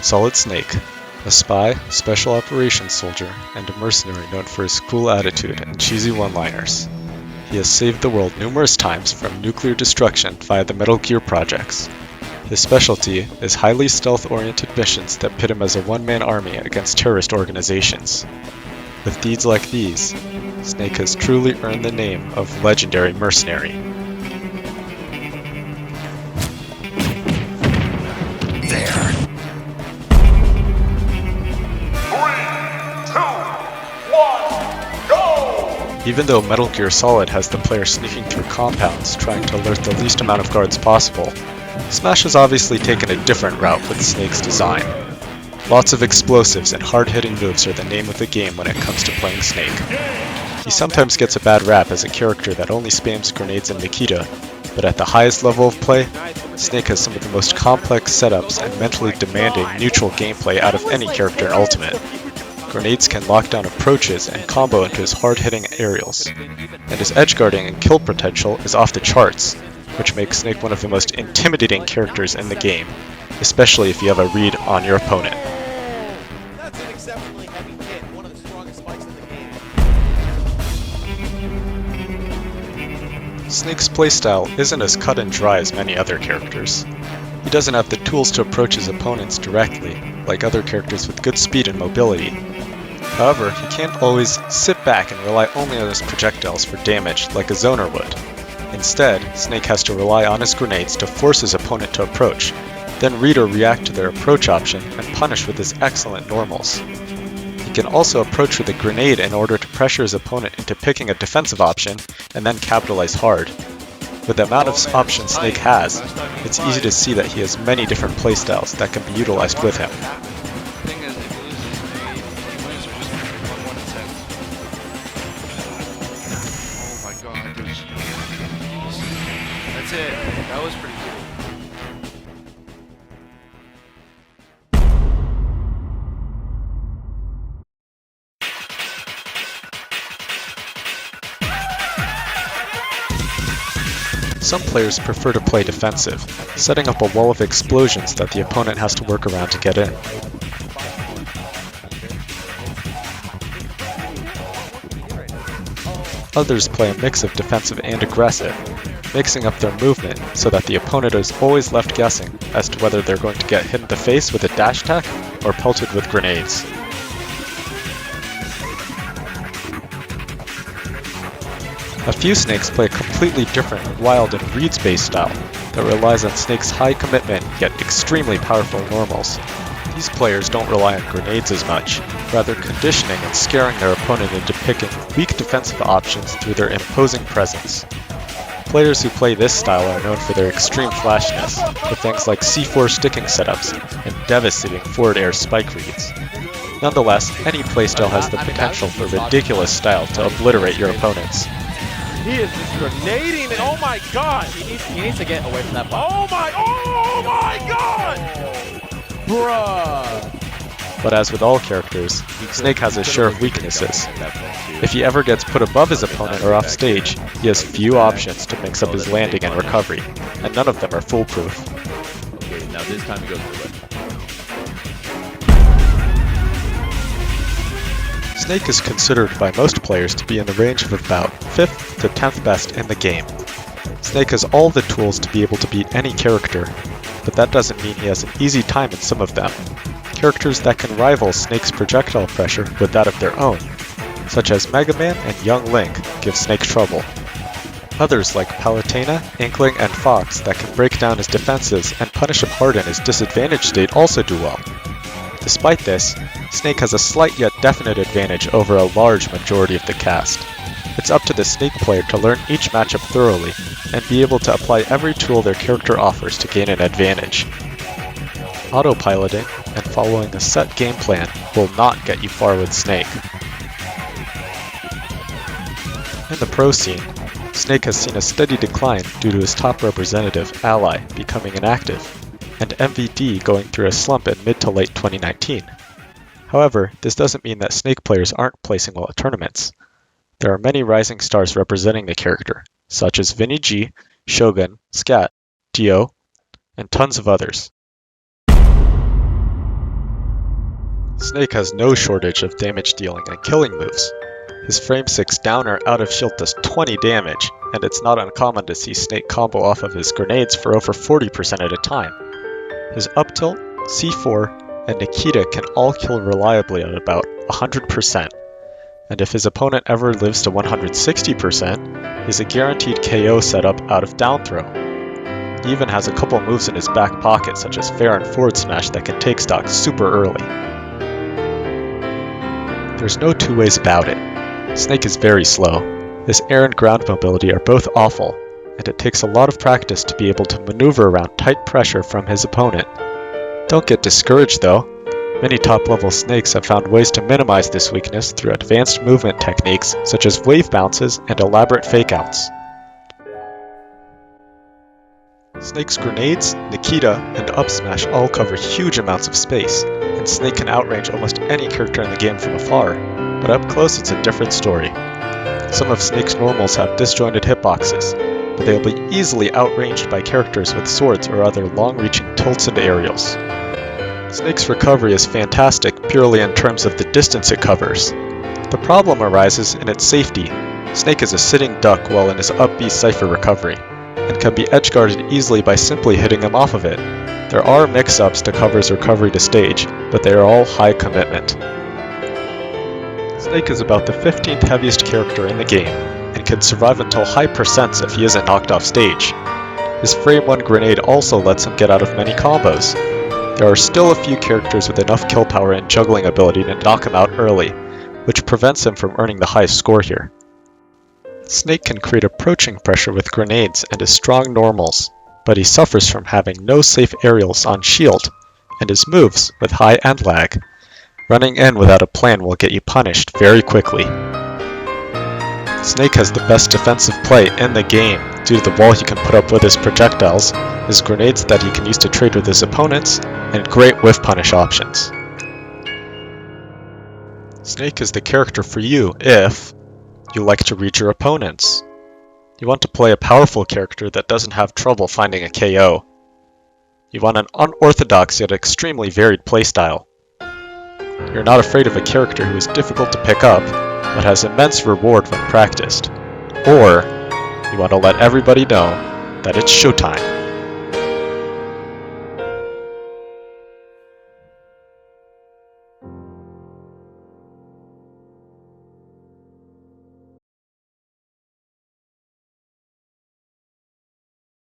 Solid Snake, a spy, special operations soldier, and a mercenary known for his cool attitude and cheesy one-liners. He has saved the world numerous times from nuclear destruction via the Metal Gear projects. His specialty is highly stealth-oriented missions that pit him as a one-man army against terrorist organizations. With deeds like these, Snake has truly earned the name of legendary mercenary. There. 3, 2, 1, go! Even though Metal Gear Solid has the player sneaking through compounds trying to alert the least amount of guards possible, Smash has obviously taken a different route with Snake's design. Lots of explosives and hard-hitting moves are the name of the game when it comes to playing Snake. He sometimes gets a bad rap as a character that only spams grenades and Nikita, but at the highest level of play, Snake has some of the most complex setups and mentally demanding neutral gameplay out of any character in Ultimate. Grenades can lock down approaches and combo into his hard-hitting aerials, and his edgeguarding and kill potential is off the charts, which makes Snake one of the most intimidating characters in the game, especially if you have a read on your opponent. That's an exceptionally heavy hit, one of the strongest spikes in the game. Snake's playstyle isn't as cut and dry as many other characters. He doesn't have the tools to approach his opponents directly, like other characters with good speed and mobility. However, he can't always sit back and rely only on his projectiles for damage like a zoner would. Instead, Snake has to rely on his grenades to force his opponent to approach, then read or react to their approach option and punish with his excellent normals. He can also approach with a grenade in order to pressure his opponent into picking a defensive option and then capitalize hard. With the amount of options Snake has, it's easy to see that he has many different playstyles that can be utilized with him. That's it. That was pretty cool. Some players prefer to play defensive, setting up a wall of explosions that the opponent has to work around to get in. Others play a mix of defensive and aggressive, mixing up their movement so that the opponent is always left guessing as to whether they're going to get hit in the face with a dash attack or pelted with grenades. A few Snakes play a completely different, wild and reads-based style that relies on Snake's high commitment yet extremely powerful normals. These players don't rely on grenades as much, rather conditioning and scaring their opponent into picking weak defensive options through their imposing presence. Players who play this style are known for their extreme flashiness, with things like C4 sticking setups and devastating forward air spike reads. Nonetheless, any playstyle has the potential for ridiculous style to obliterate your opponents. He is just grenading it. Oh my god! He needs to get away from that ball. Oh my god! Bruh! But as with all characters, Snake has his share of weaknesses. If he ever gets put above his opponent or off stage, he has few options to mix up his landing and recovery, and none of them are foolproof. Okay, now this time he goes for the left. Snake is considered by most players to be in the range of about 5th to 10th best in the game. Snake has all the tools to be able to beat any character, but that doesn't mean he has an easy time in some of them. Characters that can rival Snake's projectile pressure with that of their own, such as Mega Man and Young Link, give Snake trouble. Others like Palutena, Inkling, and Fox that can break down his defenses and punish him hard in his disadvantaged state also do well. Despite this, Snake has a slight yet definite advantage over a large majority of the cast. It's up to the Snake player to learn each matchup thoroughly and be able to apply every tool their character offers to gain an advantage. Autopiloting and following a set game plan will not get you far with Snake. In the pro scene, Snake has seen a steady decline due to his top representative, Ally, becoming inactive, and MVD going through a slump in mid to late 2019. However, this doesn't mean that Snake players aren't placing well at tournaments. There are many rising stars representing the character, such as Vinny G, Shogun, Scat, Dio, and tons of others. Snake has no shortage of damage dealing and killing moves. His frame 6 down or out of shield does 20 damage, and it's not uncommon to see Snake combo off of his grenades for over 40% at a time. His up tilt, C4, and Nikita can all kill reliably at about 100%, and if his opponent ever lives to 160%, he's a guaranteed KO setup out of down throw. He even has a couple moves in his back pocket such as fair and forward smash that can take stock super early. There's no two ways about it. Snake is very slow. His air and ground mobility are both awful, and it takes a lot of practice to be able to maneuver around tight pressure from his opponent. Don't get discouraged though. Many top-level Snakes have found ways to minimize this weakness through advanced movement techniques such as wave bounces and elaborate fake-outs. Snake's grenades, Nikita, and up smash all cover huge amounts of space, and Snake can outrange almost any character in the game from afar, but up close it's a different story. Some of Snake's normals have disjointed hitboxes, but they will be easily outranged by characters with swords or other long-reaching tilts and aerials. Snake's recovery is fantastic purely in terms of the distance it covers. The problem arises in its safety. Snake is a sitting duck while in his up B cipher recovery, and can be edgeguarded easily by simply hitting him off of it. There are mix-ups to cover his recovery to stage, but they are all high commitment. Snake is about the 15th heaviest character in the game, and can survive until high percents if he isn't knocked off stage. His frame 1 grenade also lets him get out of many combos. There are still a few characters with enough kill power and juggling ability to knock him out early, which prevents him from earning the highest score here. Snake can create approaching pressure with grenades and his strong normals, but he suffers from having no safe aerials on shield, and his moves with high end lag. Running in without a plan will get you punished very quickly. Snake has the best defensive play in the game due to the wall he can put up with his projectiles, his grenades that he can use to trade with his opponents, and great whiff punish options. Snake is the character for you if you like to read your opponents. You want to play a powerful character that doesn't have trouble finding a KO. You want an unorthodox yet extremely varied playstyle. You're not afraid of a character who is difficult to pick up, but has immense reward when practiced. Or, you want to let everybody know that it's showtime.